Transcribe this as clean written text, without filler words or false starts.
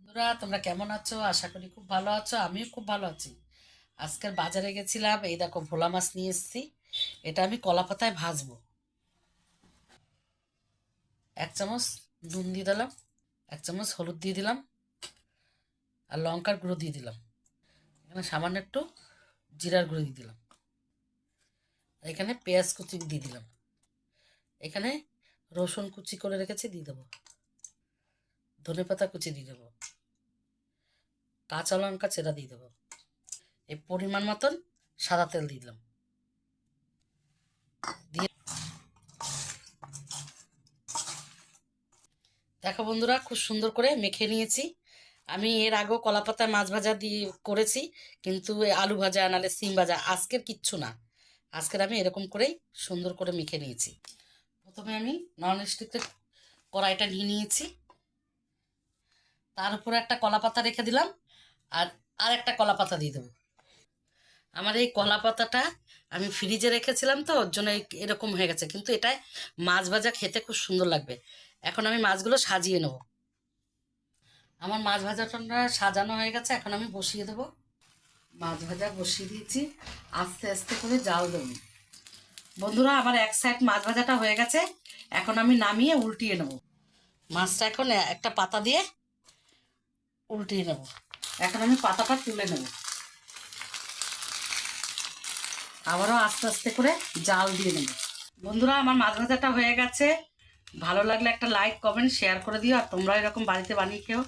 বন্ধুরা, তোমরা কেমন আছো? আশা করি খুব ভালো আছো। আমিও খুব ভালো আছি। আজকের বাজারে গেছিলাম, এই দেখো ভোলা মাছ নিয়ে এসেছি। এটা আমি কলা পাতায় ভাজবো। 1 চামচ নুন দিয়ে দিলাম, 1 চামচ হলুদ দিয়ে দিলাম, আর লঙ্কার গুঁড়ো দিয়ে দিলাম। এখানে সামান্য একটু জিরার গুঁড়ো দিয়ে দিলাম। আর এখানে পেঁয়াজ কুচি দিয়ে দিলাম। এখানে রসুন কুচি করে রেখেছি, দিয়ে দেবো। ধনেপাতা কুচি দিয়ে দেবো। কাঁচা লঙ্কা চেরা দিয়ে দেবো। এই পরিমাণ মতন সাদা তেল দিয়ে দিলাম। দিয়ে দেখো বন্ধুরা, খুব সুন্দর করে মেখে নিয়েছি। আমি এর আগেও কলাপাতায় মাছ ভাজা দিয়ে করেছি, কিন্তু আলু ভাজা নালে সিম ভাজা, আজকের কিচ্ছু না। আজকের আমি এরকম করেই সুন্দর করে মেখে নিয়েছি। প্রথমে আমি নন স্টিকের কড়াইটা নিয়ে নিয়েছি, তার উপরে একটা কলাপাতা রেখে দিলাম, আর আর একটা কলাপাতা দিয়ে দেবো। আমার এই কলাপাতাটা আমি ফ্রিজে রেখেছিলাম, তো ওর জন্য এরকম হয়ে গেছে, কিন্তু এটায় মাছ ভাজা খেতে খুব সুন্দর লাগবে। এখন আমি মাছগুলো সাজিয়ে নেবো। আমার মাছ ভাজাটা সাজানো হয়ে গেছে, এখন আমি বসিয়ে দেবো। মাছ ভাজা বসিয়ে দিয়েছি, আস্তে আস্তে করে জাল দেবো। বন্ধুরা, আমার এক সাইড মাছ ভাজাটা হয়ে গেছে, এখন আমি নামিয়ে উল্টিয়ে নেব। মাছটা এখন একটা পাতা দিয়ে উল্টিয়ে নেব। এখন আমি পাতাটা তুলে নেব, আবারও আস্তে আস্তে করে জাল দিয়ে নেব। বন্ধুরা, আমার মাছ ভাজাটা হয়ে গেছে। ভালো লাগলে একটা লাইক কমেন্ট শেয়ার করে দিও, আর তোমরা এরকম বাড়িতে বানিয়ে খেও।